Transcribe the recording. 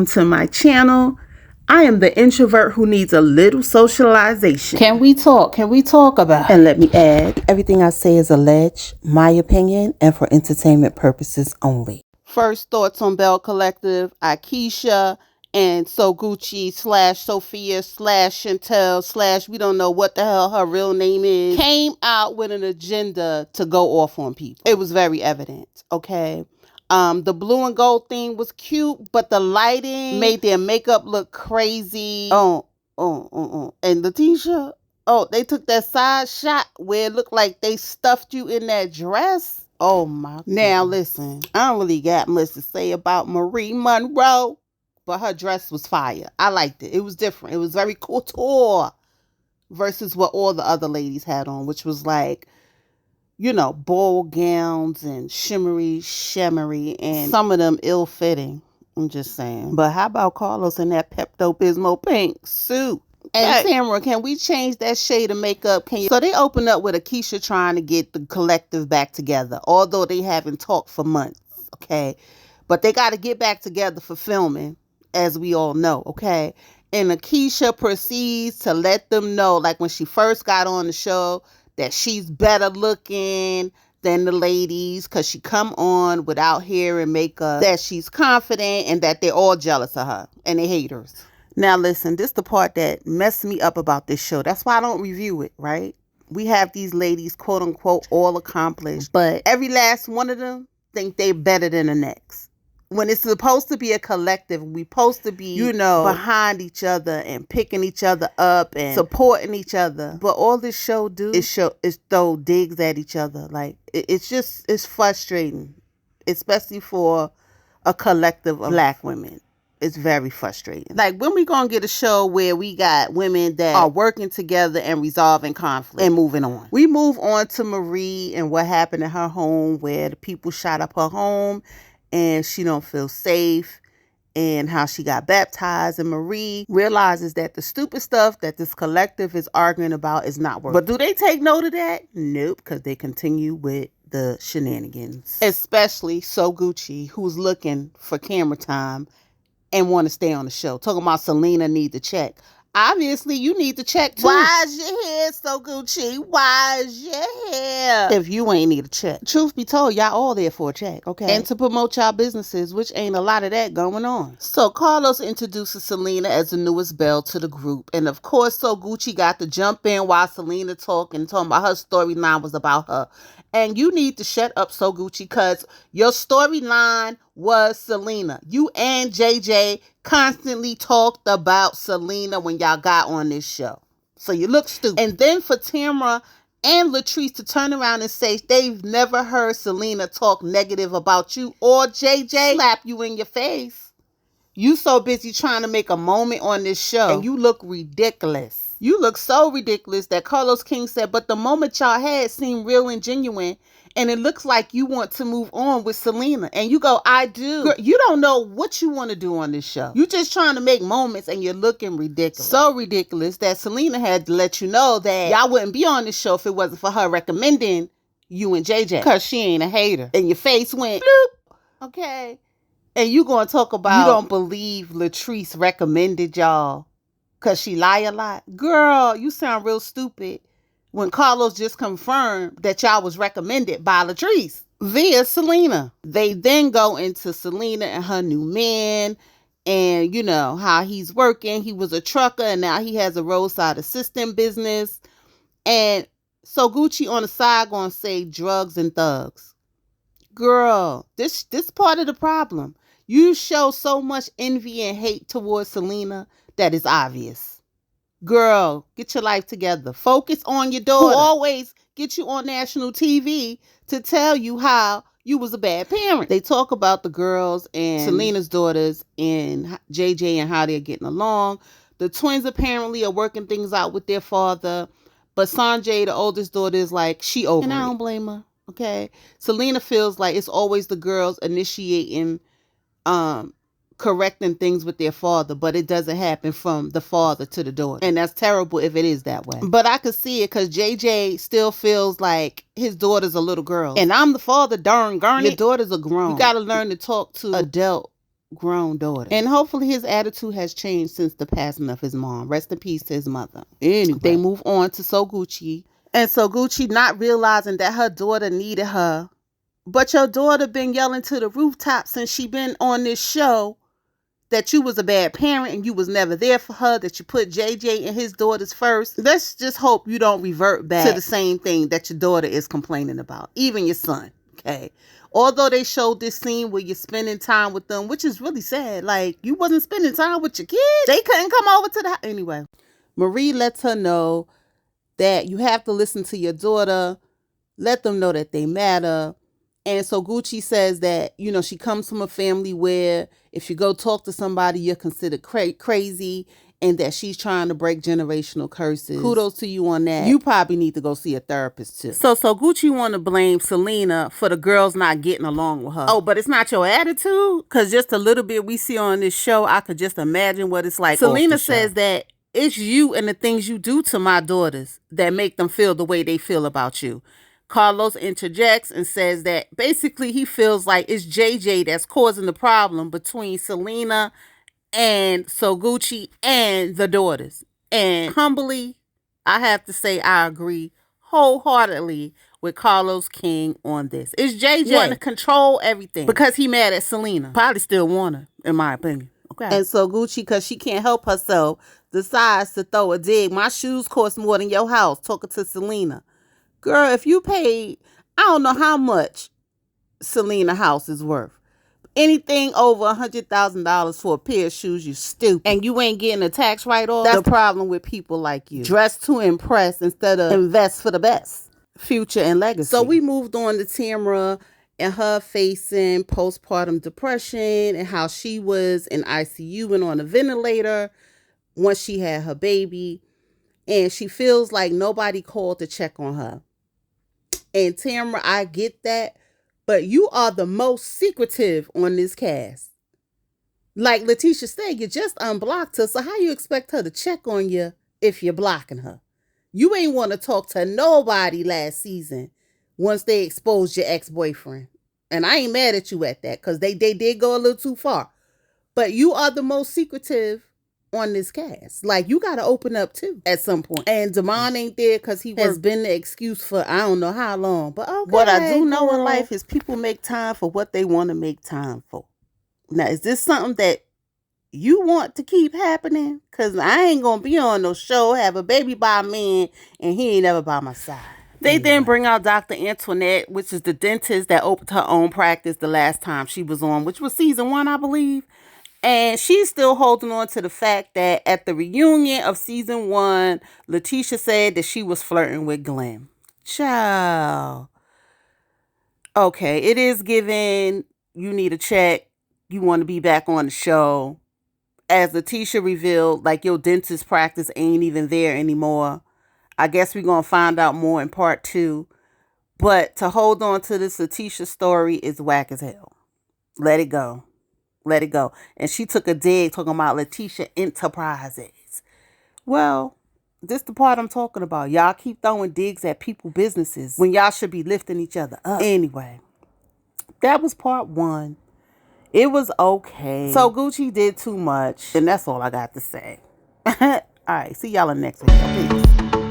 welcome to my channel. I am the introvert who needs a little socialization. Can we talk? Can we talk about it? And let me add, everything I say is alleged, my opinion, and for entertainment purposes only. First thoughts on Belle Collective, Akeisha, and So Gucci / Sophia / Chantel / we don't know what the hell her real name is, came out with an agenda to go off on people. It was very evident, okay? The blue and gold thing was cute, but the lighting made their makeup look crazy. And Letitia, they took that side shot where it looked like they stuffed you in that dress. Oh my. Now listen, I don't really got much to say about Marie Monroe, but her dress was fire. I liked it. It was different. It was very couture versus what all the other ladies had on, which was like, ball gowns and shimmery, and some of them ill-fitting. I'm just saying. But how about Carlos in that Pepto-Bismol pink suit? And Tamara, can we change that shade of makeup? So they opened up with Akeisha trying to get the collective back together, although they haven't talked for months, okay? But they got to get back together for filming, as we all know, okay? And Akeisha proceeds to let them know, like when she first got on the show, that she's better looking than the ladies because she come on without hair and makeup, that she's confident, and that they're all jealous of her and they haters. Now listen, this is the part that messed me up about this show. That's why I don't review it, right? We have these ladies, quote unquote, all accomplished, but every last one of them think they better than the next. When it's supposed to be a collective, we supposed to be, behind each other and picking each other up and supporting each other. But all this show is throw digs at each other. Like, it's frustrating, especially for a collective of black women. It's very frustrating. Like, when we gonna get a show where we got women that are working together and resolving conflict and moving on? We move on to Marie and what happened in her home, where the people shot up her home and she don't feel safe, and how she got baptized. And Marie realizes that the stupid stuff that this collective is arguing about is not working. But do they take note of that? Nope, because they continue with the shenanigans. Especially So Gucci, who's looking for camera time and want to stay on the show. Talking about Selena need to check. Obviously, you need to check too. Why is your hair so Gucci? Why is your hair? If you ain't need a check. Truth be told, y'all all there for a check, okay? And to promote y'all businesses, which ain't a lot of that going on. So Carlos introduces Selena as the newest Belle to the group. And of course, So Gucci got to jump in while Selena talking about her storyline was about her. And you need to shut up, So Gucci, because your storyline was Selena. You and JJ constantly talked about Selena when y'all got on this show. So you look stupid. And then for Tamara and Latrice to turn around and say they've never heard Selena talk negative about you or JJ slap you in your face. You so busy trying to make a moment on this show and you look ridiculous. You look so ridiculous that Carlos King said, but the moment y'all had seemed real and genuine, and it looks like you want to move on with Selena. And you go, I do. Girl, you don't know what you want to do on this show. You just trying to make moments and you're looking ridiculous. So ridiculous that Selena had to let you know that y'all wouldn't be on this show if it wasn't for her recommending you and JJ. Because she ain't a hater. And your face went, bloop. Okay. And you going to talk about, you don't believe Latrice recommended y'all because she lie a lot. Girl, you sound real stupid when Carlos just confirmed that y'all was recommended by Latrice via Selena. They then go into Selena and her new man and, how he's working. He was a trucker and now he has a roadside assistant business. And So Gucci on the side gonna say drugs and thugs. Girl, this part of the problem. You show so much envy and hate towards Selena that is obvious. Girl, get your life together. Focus on your daughter. Who always get you on national TV to tell you how you was a bad parent. They talk about the girls and Selena's daughters and JJ and how they're getting along. The twins apparently are working things out with their father. But Sanjay, the oldest daughter, is like, she over it. And I don't blame her, okay? Selena feels like it's always the girls initiating correcting things with their father, but it doesn't happen from the father to the daughter. And that's terrible if it is that way. But I could see it because JJ still feels like his daughter's a little girl. And I'm the father, darn garnet. Your daughters are grown. You got to learn to talk to adult grown daughter. And hopefully his attitude has changed since the passing of his mom. Rest in peace to his mother. Anyway, they move on to Soguchi. And Soguchi, not realizing that her daughter needed her. But your daughter been yelling to the rooftop since she been on this show that you was a bad parent and you was never there for her, that you put JJ and his daughters first. Let's just hope you don't revert back to the same thing that your daughter is complaining about. Even your son, okay? Although they showed this scene where you're spending time with them, which is really sad. Like, you wasn't spending time with your kids. They couldn't come over to the house. Anyway, Marie lets her know that you have to listen to your daughter. Let them know that they matter. And so Gucci says that, you know, she comes from a family where if you go talk to somebody, you're considered crazy, and that she's trying to break generational curses. Kudos to you on that. You probably need to go see a therapist too. So Gucci want to blame Selena for the girls not getting along with her. Oh, but it's not your attitude? Because just a little bit we see on this show, I could just imagine what it's like. Selena says that it's you and the things you do to my daughters that make them feel the way they feel about you. Carlos interjects and says that basically he feels like it's JJ that's causing the problem between Selena and Soguchi and the daughters. And humbly, I have to say I agree wholeheartedly with Carlos King on this. It's JJ wanting to control everything because he mad at Selena. Probably still want her, in my opinion. Okay. And Soguchi, because she can't help herself, decides to throw a dig. My shoes cost more than your house, talking to Selena. Girl, if you paid, I don't know how much Selena house is worth. Anything over $100,000 for a pair of shoes, you stupid. And you ain't getting a tax write-off. That's the problem with people like you. Dress to impress instead of invest for the best. Future and legacy. So we moved on to Tamra and her facing postpartum depression and how she was in ICU and on a ventilator once she had her baby. And she feels like nobody called to check on her. And Tamra, I get that, but you are the most secretive on this cast. Like Letitia said, you just unblocked her, so how you expect her to check on you if you're blocking her? You ain't want to talk to nobody last season once they exposed your ex-boyfriend. And I ain't mad at you at that, because they did go a little too far. But you are the most secretive on this cast. Like, you got to open up too at some point. And Damon ain't there because he has been the excuse for I don't know how long. But okay, what I do know in life is people make time for what they want to make time for. Now, is this something that you want to keep happening? Because I ain't going to be on no show, have a baby by a man, and he ain't ever by my side. They then bring out Dr. Antoinette, which is the dentist that opened her own practice the last time she was on, which was season 1, I believe. And she's still holding on to the fact that at the reunion of season 1, Letitia said that she was flirting with Glenn. Child. Okay, it is given. You need a check. You want to be back on the show. As Letitia revealed, like, your dentist practice ain't even there anymore. I guess we're going to find out more in part 2. But to hold on to this Letitia story is whack as hell. Let it go. Let it go. And she took a dig talking about Letitia Enterprises. Well, this the part I'm talking about. Y'all keep throwing digs at people businesses when y'all should be lifting each other up. Anyway, that was part 1. It was okay. So Gucci did too much. And that's all I got to say. All right. See y'all in the next video. Peace.